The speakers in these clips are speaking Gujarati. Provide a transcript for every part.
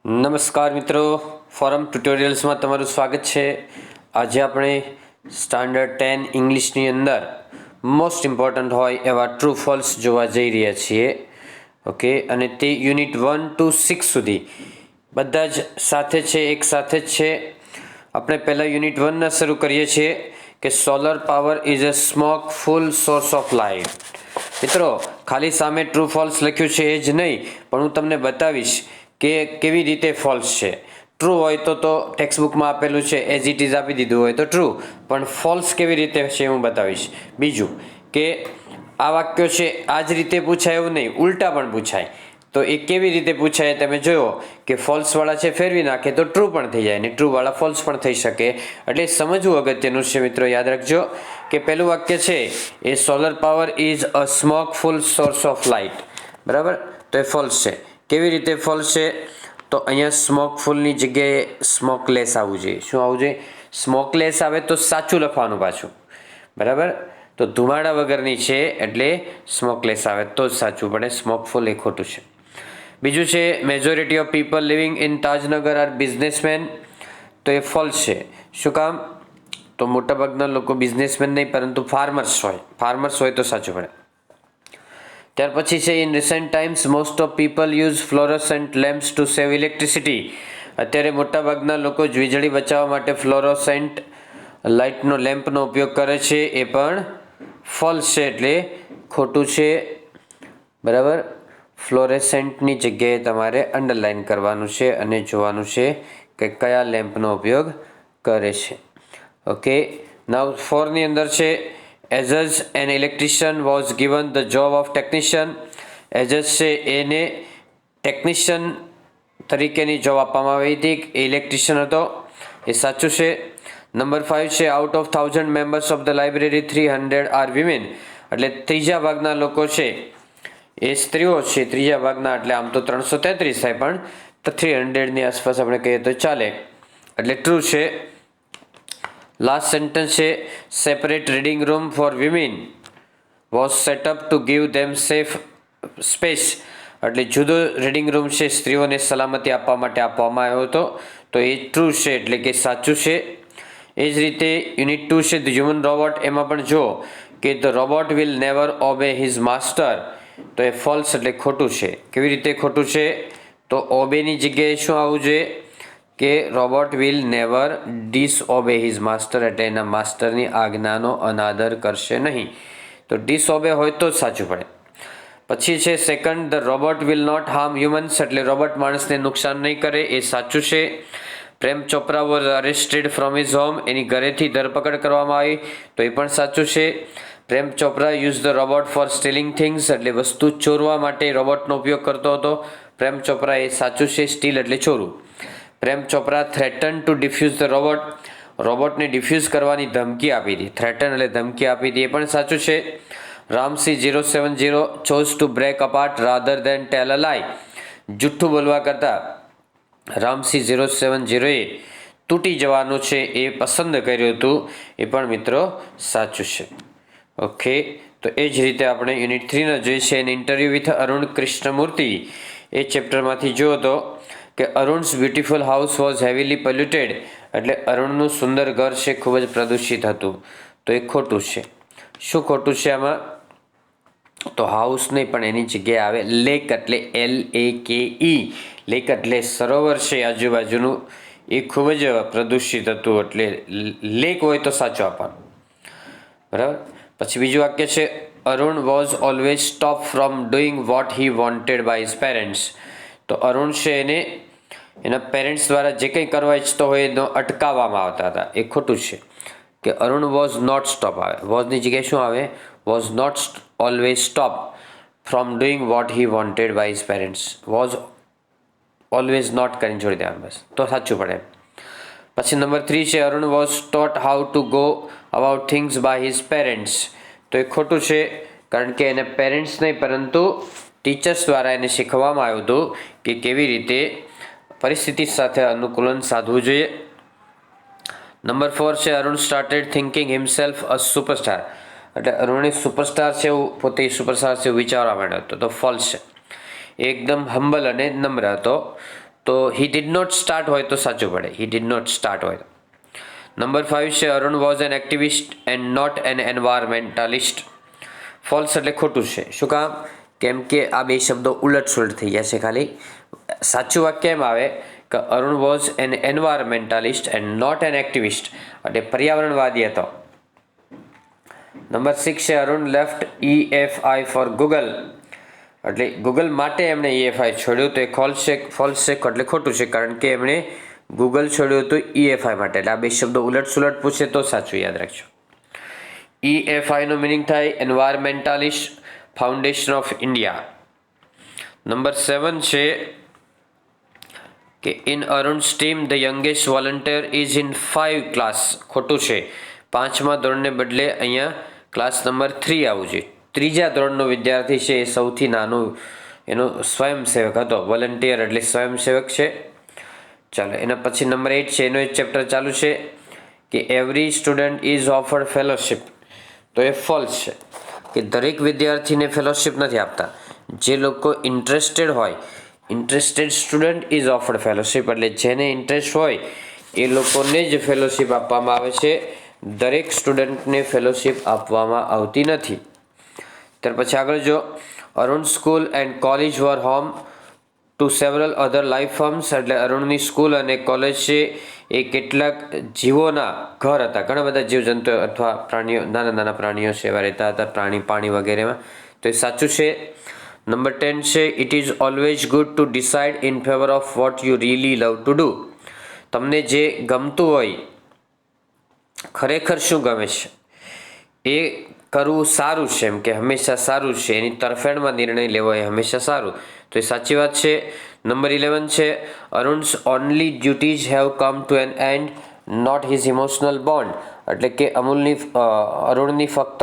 નમસ્કાર મિત્રો, ફોરમ ટ્યુટોરિયલ્સમાં તમારું સ્વાગત છે. આજે આપણે સ્ટાન્ડર્ડ 10 ઇંગ્લિશની અંદર મોસ્ટ ઇમ્પોર્ટન્ટ હોય એવા ટ્રુ ફોલ્સ જોવા જઈ રહ્યા છીએ. ઓકે, અને તે યુનિટ 1 to 6 સુધી બધા જ સાથે છે, એક સાથે જ છે. આપણે પહેલાં યુનિટ 1ના શરૂ કરીએ છીએ કે solar power is a smokeful source of light. મિત્રો, ખાલી સામે ટ્રુ ફોલ્સ લખ્યું છે એ જ નહીં, પણ હું તમને બતાવીશ કે કેવી રીતે ફોલ્સ છે. ટ્રુ હોય તો ટેક્સ્ટબુકમાં આપેલું છે એઝ ઇટ ઇઝ આપી દીધું હોય તો ટ્રુ, પણ ફોલ્સ કેવી રીતે છે હું બતાવીશ. બીજું કે આ વાક્યો છે આ જ રીતે પૂછાય એવું નહીં, ઉલટા પણ પૂછાય. તો એ કેવી રીતે પૂછાય તમે જોયો કે ફોલ્સવાળા છે ફેરવી નાખે તો ટ્રુ પણ થઈ જાય ને ટ્રુવાળા ફોલ્સ પણ થઈ શકે. એટલે સમજવું અગત્યનું છે મિત્રો. યાદ રાખજો કે પહેલું વાક્ય છે એ solar power is a smokeful source of light. બરાબર, તો એ ફોલ્સ છે. કેવી રીતે ફોલ્સ છે? તો અહીંયા સ્મોકફુલની જગ્યાએ સ્મોકલેસ આવવું જોઈએ. શું આવવું જોઈએ? સ્મોકલેસ આવે તો સાચું લખવાનું પાછું. બરાબર, તો ધુમાડા વગરની છે એટલે સ્મોકલેસ આવે તો જ સાચું પડે. સ્મોકફુલ એ ખોટું છે. બીજું છે majority of people living in Tajnagar are businessman. તો એ ફોલ્સ છે. શું કામ? તો મોટાભાગના લોકો બિઝનેસમેન નહીં પરંતુ ફાર્મર્સ હોય તો સાચું પડે. ત્યાર પછી છે in recent times most of people use fluorescent lamps to save electricity. અત્યારે મોટાભાગના લોકો જ વીજળી બચાવવા માટે ફ્લોરોસેન્ટ લાઇટનો લેમ્પનો ઉપયોગ કરે છે. એ પણ ફોલ્સ છે એટલે ખોટું છે. બરાબર, ફ્લોરેસેન્ટની જગ્યાએ તમારે અંડરલાઇન કરવાનું છે અને જોવાનું છે કે કયા લેમ્પનો ઉપયોગ કરે છે. ઓકે, નાઉ 4ની અંદર છે as an electrician was given the job of technician. As છે એને ટેકનિશિયન તરીકેની જોબ આપવામાં આવી હતી, એ ઇલેક્ટ્રિશિયન હતો. એ સાચું છે. નંબર 5 છે out of 1000 members of the library 300 are women. એટલે ત્રીજા ભાગના લોકો છે એ સ્ત્રીઓ છે. ત્રીજા ભાગના એટલે આમ તો 333 થાય, પણ 300ની આસપાસ આપણે કહીએ તો ચાલે, એટલે ટ્રુ છે. લાસ્ટ સેન્ટેન્સ છે separate reading room for women was set up to give them safe space. એટલે જુદો રીડિંગ રૂમ છે સ્ત્રીઓને સલામતી આપવા માટે આપવામાં આવ્યો હતો. તો એ ટ્રુ છે એટલે કે સાચું છે. એ જ રીતે યુનિટ 2 છે ધ હ્યુમન રોબોટ. એમાં પણ જો કે the robot will never obey his master. તો એ ફોલ્સ એટલે ખોટું છે. કેવી રીતે ખોટું છે? તો ઓબેની જગ્યાએ શું આવવું જોઈએ કે robot will never disobey his master, એટલે એના માસ્ટરની આજ્ઞાનો અનાદર કરશે નહીં. તો ડિસઓબે હોય તો જ સાચું પડે. પછી છે second the robot will not harm humans. એટલે રોબોટ માણસને નુકસાન નહીં કરે, એ સાચું છે. Prem Chopra was arrested from his home. એની ઘરેથી ધરપકડ કરવામાં આવી, તો એ પણ સાચું છે. Prem Chopra use the robot for stealing things. એટલે વસ્તુ ચોરવા માટે રોબોટનો ઉપયોગ કરતો હતો પ્રેમ ચોપરા, એ સાચું છે. સ્ટીલ એટલે ચોરવું. Prem Chopra threaten to defuse the robot. રોબોટને ડિફ્યુઝ કરવાની ધમકી આપી હતી. થ્રેટન એટલે ધમકી આપી હતી, એ પણ સાચું છે. Ramsey 070 chose to break apart rather than tell a lie. જુઠ્ઠું બોલવા કરતાં રામસી 070એ તૂટી જવાનું છે એ પસંદ કર્યું હતું, એ પણ મિત્રો સાચું છે. ઓકે, તો એ જ રીતે આપણે યુનિટ 3ના જોઈએ છે an interview with Arun Krishnamurthy. એ ચેપ્ટરમાંથી જો તો કે Arun's beautiful house was heavily polluted. એટલે અરુણનું સુંદર ઘર છે ખૂબ જ પ્રદૂષિત હતું, તો એ ખોટું છે. શું ખોટું છે આમાં? તો હાઉસ નહીં પણ એની જગ્યાએ આવે લેક, એટલે LAKE. લેક એટલે સરોવર છે આજુબાજુનું, એ ખૂબ જ પ્રદૂષિત હતું, એટલે લેક હોય તો સાચું આપવાનું. બરાબર. પછી બીજું વાક્ય છે Arun was always stop from doing what he wanted by his parents. તો અરુણ છે એને એના પેરેન્ટ્સ દ્વારા જે કંઈ કરવા ઈચ્છતો હોય એનો અટકાવવામાં આવતા હતા, એ ખોટું છે. કે અરુણ વોઝ નોટ સ્ટોપ આવે, વોઝની જગ્યાએ શું આવે? Was not always stop from doing what he wanted by his parents. Was always not કરીને છોડી દેવાનું બસ, તો સાચું પડે. પછી નંબર 3 છે Arun was taught how to go about things by his parents. તો એ ખોટું છે, કારણ કે એને પેરેન્ટ્સ નહીં પરંતુ ટીચર્સ દ્વારા એને શીખવવામાં આવ્યું હતું કે કેવી રીતે પરિસ્થિતિ સાથે અનુકૂલન સાધવું જોઈએ. નંબર 4 છે અરુણ સ્ટાર્ટેડ થિંકિંગ હિમસેલ્ફ અ સુપરસ્ટાર. એટલે અરુણે સુપરસ્ટાર છે એવું પોતે સુપરસ્ટાર છે એવું વિચારવા માંડ્યો હતો, તો ફોલ્સ છે. એકદમ હમ્બલ અને નમ્ર હતો, તો હી ડીડ નોટ સ્ટાર્ટ હોય તો સાચું પડે, હી ડીડ નોટ સ્ટાર્ટ હોય. નંબર 5 છે Arun was an activist and not an environmentalist. False એટલે ખોટું છે. શું કામ? કેમ કે આ બે શબ્દો ઉલટ સુલટ થઈ ગયા છે. ખાલી સાચું વાક્ય એમ આવે કે Arun was an environmentalist and not an activist, એટલે પર્યાવરણવાદી હતો. નંબર 6 છે Arun left EFI for Google, એટલે ગૂગલ માટે એમણે EFI છોડ્યું, તો એ ફોલ્સ છે એટલે ખોટું છે, કારણ કે એમણે ગૂગલ છોડ્યું હતું EFI માટે. એટલે આ બે શબ્દો ઉલટ સુલટ પૂછે તો સાચું યાદ રાખજો. EFI નો મિનિંગ થાય environmentalist foundation of India. Number 7 છે કે in Arun's team the youngest volunteer is in 5 class. ખોટું છે. 5મા ધોરણને બદલે અહીંયા ક્લાસ નંબર 3 આવવું જોઈએ. 3જા ધોરણનો વિદ્યાર્થી છે એ સૌથી નાનો એનો સ્વયંસેવક હતો. વોલન્ટિયર એટલે સ્વયંસેવક છે. ચાલો એના પછી નંબર 8 છે, એનો એક ચેપ્ટર ચાલુ છે કે every student is offered fellowship. તો એ ફોલ્સ છે કે દરેક વિદ્યાર્થીને ફેલોશિપ નથી આપતા. જે લોકો ઇન્ટરેસ્ટેડ હોય, interested student is offered fellowship, એટલે જેને ઇન્ટરેસ્ટ હોય એ લોકોને જ ફેલોશિપ આપવામાં આવે છે. દરેક સ્ટુડન્ટને ફેલોશિપ આપવામાં આવતી નથી. ત્યાર પછી આગળ જો Arun school and college were home to several other life forms, એટલે અરુણની સ્કૂલ અને કોલેજ છે એ કેટલાક જીવોના ઘર હતા. ઘણા બધા જીવજંતુઓ અથવા પ્રાણીઓ, નાના નાના પ્રાણીઓ છે એવા રહેતા હતા, પાણી વગેરેમાં. તો એ સાચું છે. નંબર 10 છે it is always good to decide in favour of what you really love to do. તમને જે ગમતું હોય, ખરેખર શું ગમે છે એ કરવું સારું છે, એમ કે હંમેશા સારું છે. એની તરફેણમાં નિર્ણય લેવો એ હંમેશા સારું. તો એ સાચી વાત છે. નંબર 11 છે Arun's only duties have come to an end not his emotional bond, એટલે કે અરુણની ફક્ત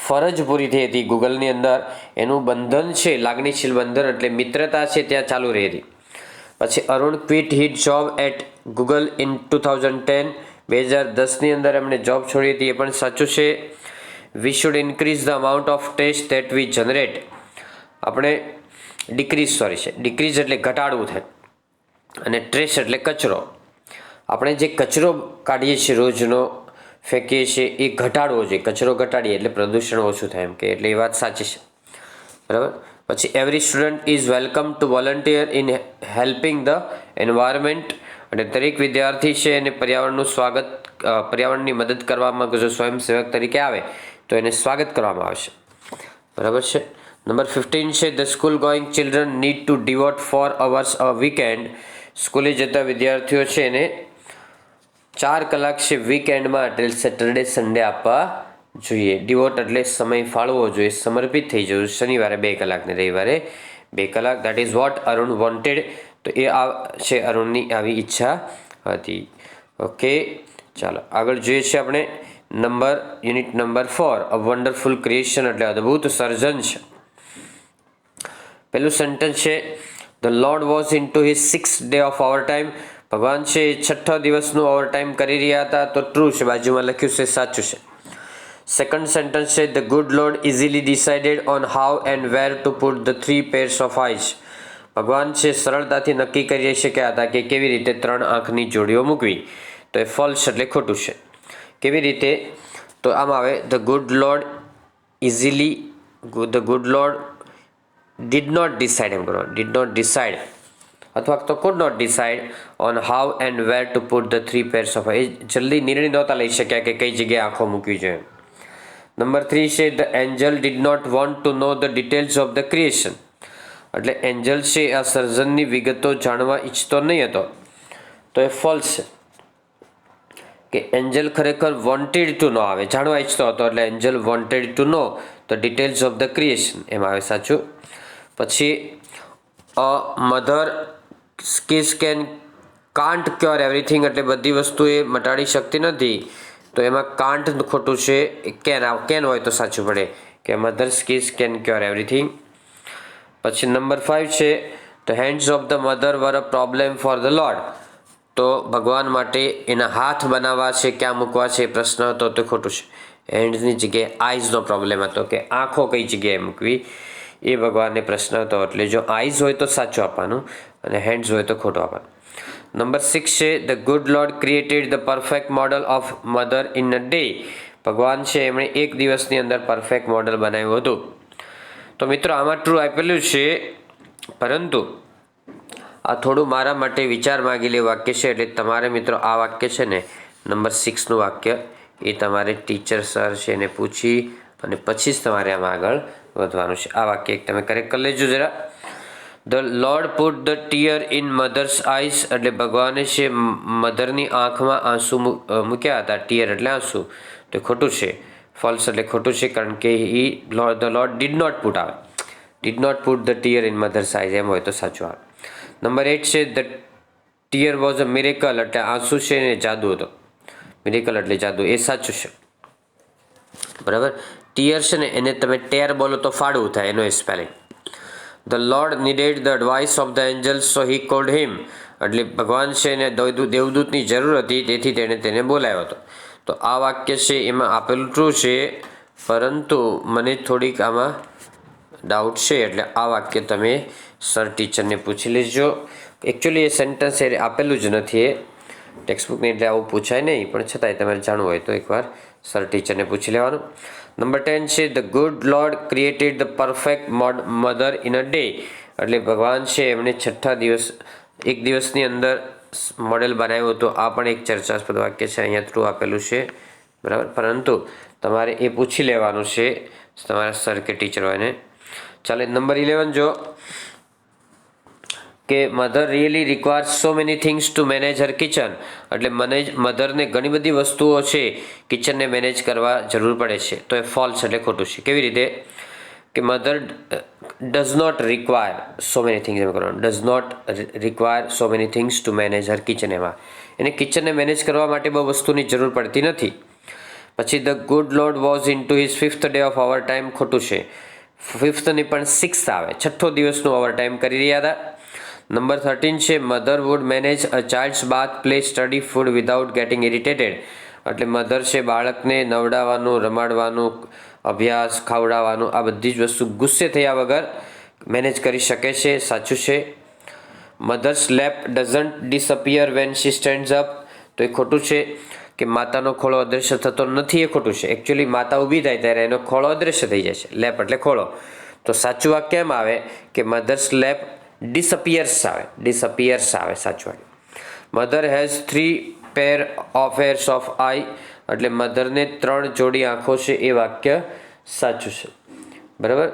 ફરજ પૂરી થઈ હતી ગૂગલની અંદર, એનું બંધન છે લાગણીશીલ બંધન એટલે મિત્રતા છે ત્યાં ચાલુ રહી હતી. પછી Arun quit his job at Google in 2010, 2010ની અંદર એમણે જોબ છોડી હતી, એ પણ સાચું છે. We should increase the amount of test that we generate. આપણે ડિક્રીઝ એટલે ઘટાડવું થાય, અને ટ્રેશ એટલે કચરો. આપણે જે કચરો કાઢીએ છીએ રોજનો, ફેંકીએ છીએ, એ ઘટાડવો જોઈએ. કચરો ઘટાડીએ એટલે પ્રદૂષણ ઓછું થાય, એમ કે એટલે એ વાત સાચી છે. બરાબર. પછી every student is welcome to volunteer in helping the environment, અને દરેક વિદ્યાર્થી છે એને પર્યાવરણની મદદ કરવામાં જો સ્વયંસેવક તરીકે આવે તો એને સ્વાગત કરવામાં આવશે. બરાબર છે. નંબર 15 છે the school going children need to devote 4 hours a weekend. સ્કૂલે જતા વિદ્યાર્થીઓ છે એને 4 કલાક છે વીકેન્ડમાં એટલે સેટરડે સન્ડે આપવા જોઈએ. ડિવોટ એટલે સમય ફાળવો જોઈએ, સમર્પિત થઈ જવું. શનિવારે 2 કલાક ને રવિવારે 2 કલાક. That is what Arun wanted. તો એ છે અરુણની આવી ઈચ્છા હતી. ઓકે, ચાલો આગળ જોઈએ છીએ આપણે unit number 4 a wonderful creation, એટલે અદ્ભુત સર્જન છે. પહેલું સેન્ટેન્સ છે the lord was in to his 6th day of over time. ભગવાન છે 6ઠા દિવસનું ઓવર ટાઈમ કરી રહ્યા હતા, તો ટ્રુ છે, બાજુમાં લખ્યું છે સાચું છે. સેકન્ડ સેન્ટેન્સ છે the good lord easily decided on how and where to put the 3 pairs of eyes. ભગવાન છે સરળતાથી નક્કી કરી શક્યા હતા કે કેવી રીતે 3 આંખની જોડીઓ મૂકવી. તો એ ફોલ્સ એટલે ખોટું છે. કેવી રીતે? તો આમ આવે the good lord did not decide, એમ કરો, ડીડ નોટ ડિસાઇડ અથવા તો could not decide on how and where to put the 3 pairs of eyes. જલ્દી નિર્ણય નહોતા લઈ શક્યા કે કઈ જગ્યાએ આંખો મૂકવી જોઈએ. નંબર 3 છે the angel did not want to know the details of the creation, એટલે એન્જલ છે આ સર્જનની વિગતો જાણવા ઈચ્છતો નહીં હતો. તો એ ફોલ્સ છે કે એન્જલ ખરેખર વોન્ટેડ ટુ નો આવે, જાણવા ઈચ્છતો હતો, એટલે angel wanted to know the details of the creation, એમાં આવે સાચું. પછી a mother kiss can't cure everything, એટલે બધી વસ્તુ એ મટાડી શકતી નથી, તો એમાં કાન્ટ ખોટું છે. કેન હોય તો સાચું પડે કે mother's kiss can cure everything. પછી નંબર 5 છે the hands of the mother were a problem for the lord, તો ભગવાન માટે એના હાથ બનાવવા છે, ક્યાં મૂકવા છે એ પ્રશ્ન હતો, તો ખોટું છે. હેન્ડ્સની જગ્યાએ આઈઝનો પ્રોબ્લેમ હતો કે આંખો કઈ જગ્યાએ મૂકવી, એ ભગવાનને પ્રશ્ન હતો. એટલે જો આઈઝ હોય તો સાચું આપવાનું, અને હેન્ડ્સ હોય તો ખોટું આપવાનું. નંબર 6 છે the good lord created the perfect model of mother in a day. ભગવાન છે એમણે એક દિવસની અંદર પરફેક્ટ મોડલ બનાવ્યું હતું. તો મિત્રો આમાં ટ્રુ આપેલું છે, પરંતુ આ થોડું મારા માટે વિચાર માગેલું વાક્ય છે, એટલે તમારે મિત્રો આ વાક્ય છે ને નંબર 6નું વાક્ય એ તમારે ટીચર સર છે એને પૂછી અને પછી જ તમારે આમાં આગળ વધવાનું છે. આ વાક્ય એક તમે કરેક્ટ કરી લેજો જરા. The lord put the tear in mother's eyes, એટલે ભગવાને છે મધરની આંખમાં આંસુ મૂક્યા હતા. ટીયર એટલે આંસુ, તો ખોટું છે. ફોલ્સ એટલે ખોટું છે, કારણ કે the lord did not put આવે, did not put the tear in mother's eyes એમ હોય તો સાચું આવે. નંબર 8 છે the tear was a miracle, એટલે આંસુ છે ને જાદુ હતો. મિરેકલ એટલે જાદુ, એ સાચું છે. બરાબર. ટીયર છે ને એને તમે ટેર બોલો તો ફાડવું થાય, એનો એ spelling. The lord needed the advice of the angels so he called him, એટલે ભગવાન છે એને દેવદૂતની જરૂર હતી તેથી તેણે તેને બોલાવ્યો હતો. તો આ વાક્ય છે એમાં આપેલું ટ્રુ છે, પરંતુ મને થોડીક આમાં ડાઉટ છે, એટલે આ વાક્ય તમે સર ટીચરને પૂછી લેજો. એકચ્યુઅલી એ સેન્ટન્સ એ આપેલું જ નથી, એ ટેક્સ્ટબુકની એટલે આવું પૂછાય નહીં, પણ છતાંય તમારે જાણવું હોય તો એકવાર સર ટીચરને પૂછી લેવાનું. નંબર 10 છે the good lord created the perfect mother in a day, એટલે ભગવાન છે એમણે એક દિવસની અંદર મોડેલ બનાવ્યું હતું. આ પણ એક ચર્ચાસ્પદ વાક્ય છે, અહીંયા ટ્રુ આપેલું છે. બરાબર, પરંતુ તમારે એ પૂછી લેવાનું છે તમારા સર કે ટીચર હોય ને. ચાલે નંબર 11 જો કે mother really requires so many things to manage her kitchen, એટલે મધરને ઘણી બધી વસ્તુઓ છે કિચનને મેનેજ કરવા જરૂર પડે છે. તો એ ફોલ્સ એટલે ખોટું છે. કેવી રીતે કે mother does not require so many things, એમ કરવાનું, does not require so many things to manage her kitchen, એમાં એને કિચનને મેનેજ કરવા માટે બહુ વસ્તુની જરૂર પડતી નથી. પછી the good lord was in to his 5th day of over time, ખોટું છે. 5th ની પણ 6th આવે, 6થો દિવસનું ઓવર ટાઈમ કરી રહ્યા હતા. નંબર 13 છે mother would manage a child's bath play study food without getting irritated, એટલે મધર છે બાળકને નવડાવવાનું, રમાડવાનું, અભ્યાસ, ખાવડાવવાનું, આ બધી જ વસ્તુ ગુસ્સે થયા વગર મેનેજ કરી શકે છે. સાચું છે. Mother's lap doesn't disappear when she stands up, તો એ ખોટું છે કે માતાનો ખોળો અદૃશ્ય થતો નથી, એ ખોટું છે. એકચ્યુઅલી માતા ઊભી થાય ત્યારે એનો ખોળો અદૃશ્ય થઈ જાય છે. લેપ એટલે ખોળો. તો સાચું વાક્ય એમ આવે કે મધર્સ લેપ ડિસઅપિયર્સ આવે સાચું વાક્ય. Mother has 3 pair of hairs of eye, એટલે મધરને 3 જોડી આંખો છે, એ વાક્ય સાચું છે. બરાબર.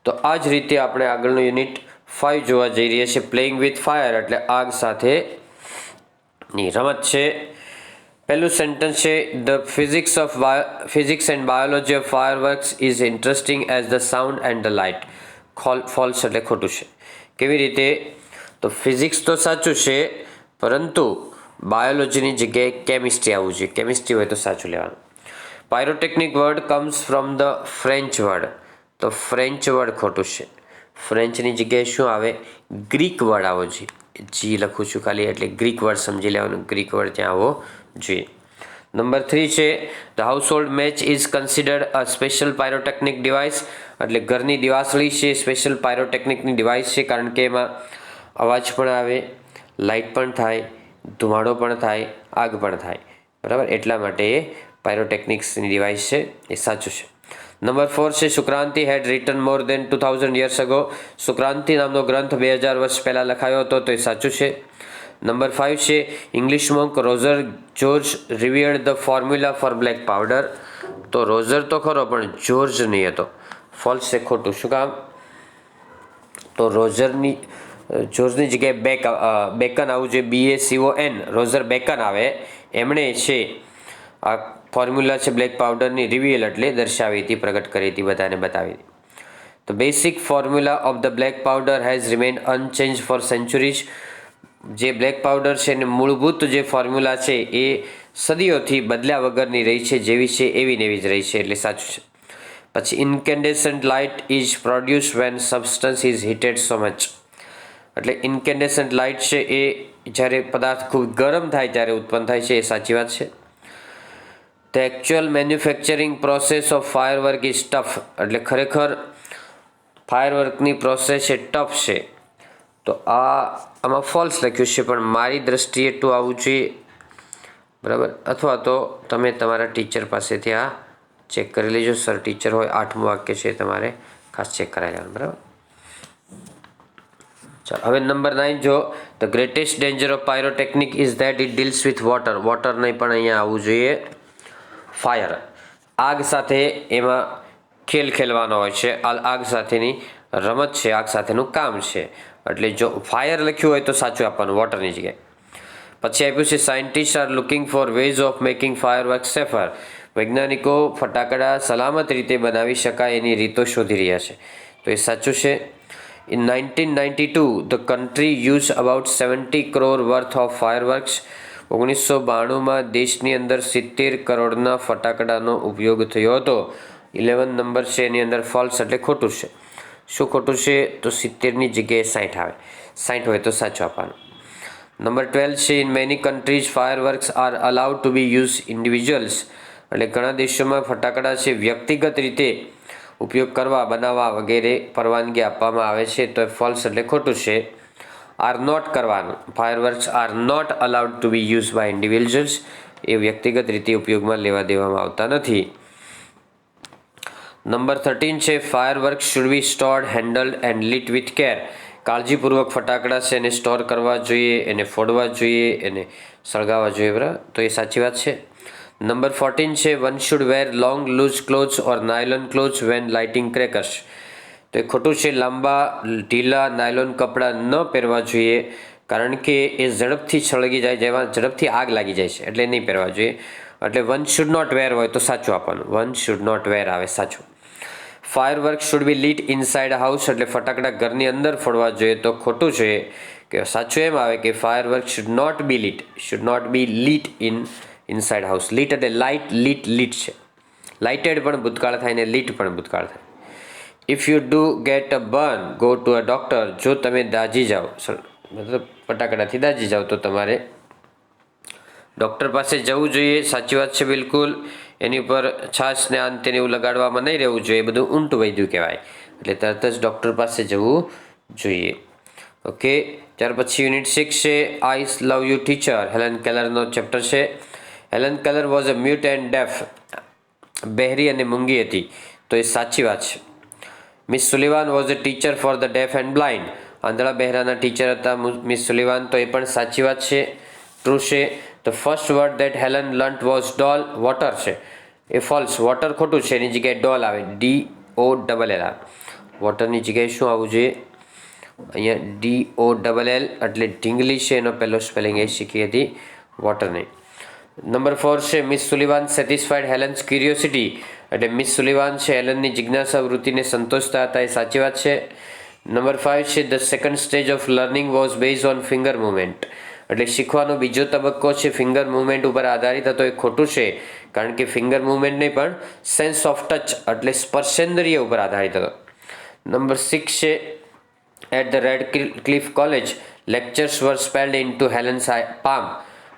તો આ જ રીતે આપણે આગળનું યુનિટ 5 જોવા જઈ રહ્યા છીએ. પ્લેઇંગ વિથ ફાયર, એટલે આગ સાથે ની રમત છે. પહેલું સેન્ટન્સ છે the physics and biology of fireworks is interesting as the sound and the light. False એટલે ખોટું છે. કેવી રીતે તો ફિઝિક્સ તો સાચું છે, પરંતુ બાયોલોજીની જગ્યાએ કેમિસ્ટ્રી આવવું જોઈએ. કેમિસ્ટ્રી હોય તો સાચું લેવાનું. Pyrotechnic word comes from the French word, તો ફ્રેન્ચ વર્ડ ખોટું છે. ફ્રેન્ચની જગ્યાએ શું આવે? ગ્રીક વર્ડ આવવો જોઈએ. જી લખું છું ખાલી, એટલે ગ્રીક વર્ડ સમજી લેવાનું, ગ્રીક વર્ડ ત્યાં આવવો જોઈએ. નંબર 3 છે the household match is considered a special pyrotechnic device, એટલે ઘરની દિવાસળી છે સ્પેશિયલ પાયરોટેકનિકની ડિવાઇસ છે, કારણ કે એમાં અવાજ પણ આવે, લાઇટ પણ થાય, ધુમાડો પણ થાય, આગ પણ થાય. બરાબર, એટલા માટે એ પાયરોટેકનિક્સની ડિવાઇસ છે, એ સાચું છે. નંબર 4 છે સુક્રાંતિ હેડ રિટન મોર દેન 2000 યર્સ અગો, સુક્રાંતિ નામનો ગ્રંથ 2000 વર્ષ પહેલાં લખાયો હતો, તો એ સાચું છે. નંબર 5 છે English monk Roger George reviewed the formula for black powder, તો રોઝર તો ખરો પણ જ્યોર્જ નહીં હતો. ફોલ્સ છે, ખોટું. શું કામ? તો જ્યોર્જની જગ્યાએ બેકન આવવું જોઈએ, BACON, રોઝર બેકન આવે. એમણે છે આ ફોર્મ્યુલા છે બ્લેક પાવડરની રિવીલ એટલે દર્શાવી હતી, પ્રગટ કરી હતી, બધાને બતાવી હતી. તો basic formula of the black powder has remain unchange for centuries, જે બ્લેક પાવડર છે એને મૂળભૂત જે ફોર્મ્યુલા છે એ સદીઓથી બદલ્યા વગરની રહી છે, જેવી છે એવી ને એવી જ રહી છે, એટલે સાચું છે. પછી incandescent light is produce when substance is heated so much, એટલે ઇન્કેન્ડેસન્ટ લાઇટ છે એ જ્યારે પદાર્થ ખૂબ ગરમ થાય ત્યારે ઉત્પન્ન થાય છે, એ સાચી વાત છે. The actual manufacturing process of firework is tough, એટલે ખરેખર ફાયરવર્કની પ્રોસેસ છે ટફ છે. તો આમાં ફોલ્સ લખ્યું છે, પણ મારી દ્રષ્ટિએ ટુ આવવું જોઈએ, બરાબર. અથવા તો તમે તમારા ટીચર પાસેથી આ ચેક કરી લેજો. સર ટીચર હોય 8મું વાક્ય છે તમારે ખાસ ચેક કરાવી લેવાનું, બરાબર. ચાલો હવે નંબર 9 જો, the greatest danger of pyrotechnic is that it deals with water. Water નહીં પણ અહીંયા આવવું જોઈએ ફાયર. આગ સાથે એમાં ખેલવાનો હોય છે, આગ સાથેની રમત છે, આગ સાથેનું કામ છે. એટલે જો ફાયર લખ્યું હોય તો સાચું આપવાનું વોટરની જગ્યાએ. પછી આપ્યું છે scientist are looking for ways of making fire work safer. વૈજ્ઞાનિકો ફટાકડા સલામત રીતે બનાવી શકાય એની રીતો શોધી રહ્યા છે, તો એ સાચું છે. In 1992 the country use about 70 crore worth of fireworks. 1992માં દેશની અંદર 70 કરોડના ફટાકડાનો ઉપયોગ થયો હતો. 11 નંબર છે એની અંદર ફોલ્સ એટલે ખોટું છે. શું ખોટું છે? તો 70ની જગ્યાએ 60 આવે. 60 હોય તો સાચું આપવાનું. નંબર 12 છે in many countries fireworks are allowed to be use individuals. એટલે ઘણા દેશોમાં ફટાકડા છે વ્યક્તિગત રીતે ઉપયોગ કરવા, બનાવવા વગેરે પરવાનગી આપવામાં આવે છે, તો એ ફોલ્સ એટલે ખોટું છે. આર નોટ કરવાનું. Fireworks are not allowed to be use by individuals. એ વ્યક્તિગત રીતે ઉપયોગમાં લેવા દેવામાં આવતા નથી. નંબર 13 છે fireworks should be stored, handled and lit with care. કાળજીપૂર્વક ફટાકડા છે એને સ્ટોર કરવા જોઈએ, એને ફોડવા જોઈએ, એને સળગાવવા જોઈએ, બરાબર. તો એ સાચી વાત છે. નંબર 14 છે one should wear long loose clothes or nylon clothes when lighting crackers. તો એ ખોટું છે. લાંબા ઢીલા નાયલોન કપડાં ન પહેરવા જોઈએ, કારણ કે એ ઝડપથી સળગી જાય, જેમાં ઝડપથી આગ લાગી જાય છે, એટલે નહીં પહેરવા જોઈએ. એટલે વન શુડ નોટ વેર હોય તો સાચું આપવાનું. વન શુડ નોટ વેર આવે સાચું. Firework should be lit inside house. એટલે ફટાકડા ઘરની અંદર ફોડવા જોઈએ, તો ખોટું છે. કે સાચું એમ આવે કે firework should not be lit inside house. Lit એટલે લાઇટ, લીટ છે. લાઇટેડ પણ ભૂતકાળ થાય ને લીટ પણ ભૂતકાળ થાય. If you do get a burn go to a doctor. જો તમે દાઝી જાઓ, મતલબ ફટાકડાથી દાઝી જાઓ, તો તમારે ડૉક્ટર પાસે જવું જોઈએ. સાચી વાત છે બિલકુલ. એની ઉપર છાશ ને અંતે એવું લગાડવામાં નહીં રહેવું જોઈએ, બધું ઊંટું વૈદ્યું કહેવાય. એટલે તરત જ ડૉક્ટર પાસે જવું જોઈએ. ઓકે, ત્યાર પછી યુનિટ 6 છે I love you teacher. Helen કેલરનો ચેપ્ટર છે. Helen Keller was a mute and deaf. બહેરી અને મૂંગી હતી, તો એ સાચી વાત છે. Miss Sullivan was a teacher for the deaf and blind. આંધળા બહેરાના ટીચર હતા મિસ સુલિવાન, તો એ પણ સાચી વાત છે, ટ્રુ છે. The first word that Helen learnt was doll. Water છે એ ફોલ્સ. વોટર ખોટું છે, એની જગ્યાએ ડોલ આવે, DOLL આવે. વોટરની જગ્યાએ શું આવવું જોઈએ? અહીંયા DOLL એટલે ઢીંગલી છે, એનો પહેલો સ્પેલિંગ એ શીખી હતી, વોટર નહીં. નંબર 4 છે Miss Sullivan satisfied Helen's curiosity. એટલે મિસ સુલિવાન છે હેલનની જિજ્ઞાસા વૃત્તિને સંતોષતા હતા, એ સાચી વાત છે. નંબર 5 છે the second stage of learning was base on finger movement. એટલે શીખવાનો બીજો તબક્કો છે ફિંગર મુવમેન્ટ ઉપર આધારિત હતો, એ ખોટું છે. કારણ કે ફિંગર મુવમેન્ટ નહીં પણ સેન્સ ઓફ ટચ એટલે સ્પર્શેન્દ્રિય ઉપર આધારિત હતો. નંબર 6 છે at the Radcliffe College lectures were spelled into Helen's palm.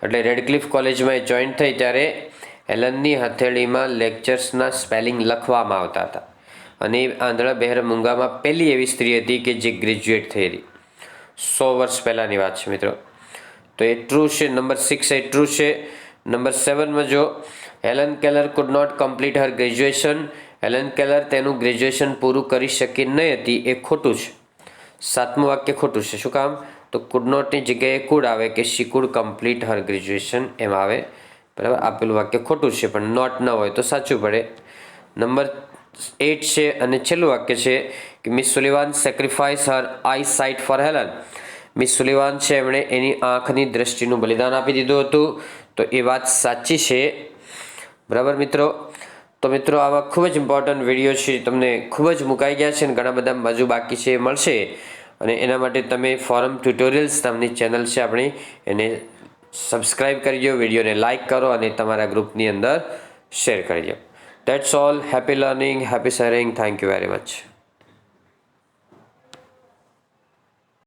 એટલે રેડક્લિફ કોલેજમાં એ જોઈન્ટ થઈ ત્યારે હેલનની હથેળીમાં લેક્ચર્સના સ્પેલિંગ લખવામાં આવતા હતા. અને આંધળા બહેર મૂંગામાં પહેલી એવી સ્ત્રી હતી કે જે ગ્રેજ્યુએટ થઈ હતી. 100 વર્ષ પહેલાંની વાત છે મિત્રો. તો એ ટ્રુ છે. નંબર 6 એ ટ્રુ છે. નંબર 7માં જો Helen Keller could not complete her graduation. Helen Keller તેનું ગ્રેજ્યુએશન પૂરું કરી શકી નહીં હતી, એ ખોટું છે. 7મું વાક્ય ખોટું છે. શું કામ? તો કુડ નોટની જગ્યાએ કુડ આવે કે she could complete her graduation એમ આવે, બરાબર. આપેલું વાક્ય ખોટું છે, પણ નોટ ન હોય તો સાચું પડે. નંબર 8 છે અને છેલ્લું વાક્ય છે કે Miss Sullivan sacrifice her eye sight for Helen. Miss Sullivan છે એમણે એની આંખની દ્રષ્ટિનું બલિદાન આપી દીધું હતું, તો એ વાત સાચી છે, બરાબર મિત્રો. તો મિત્રો આવા ખૂબ જ ઇમ્પોર્ટન્ટ વિડીયો છે, તમને ખૂબ જ મુકાઈ ગયા છે અને ઘણા બધા બાજુ બાકી છે એ મળશે. અને એના માટે તમે ફોરમ ટ્યુટોરિયલ્સ નામની ચેનલ છે આપણી, એને સબસ્ક્રાઈબ કરી દો, વિડીયોને લાઇક કરો અને તમારા ગ્રુપની અંદર શેર કરી દો. That's all. Happy learning, happy sharing. Thank you very much.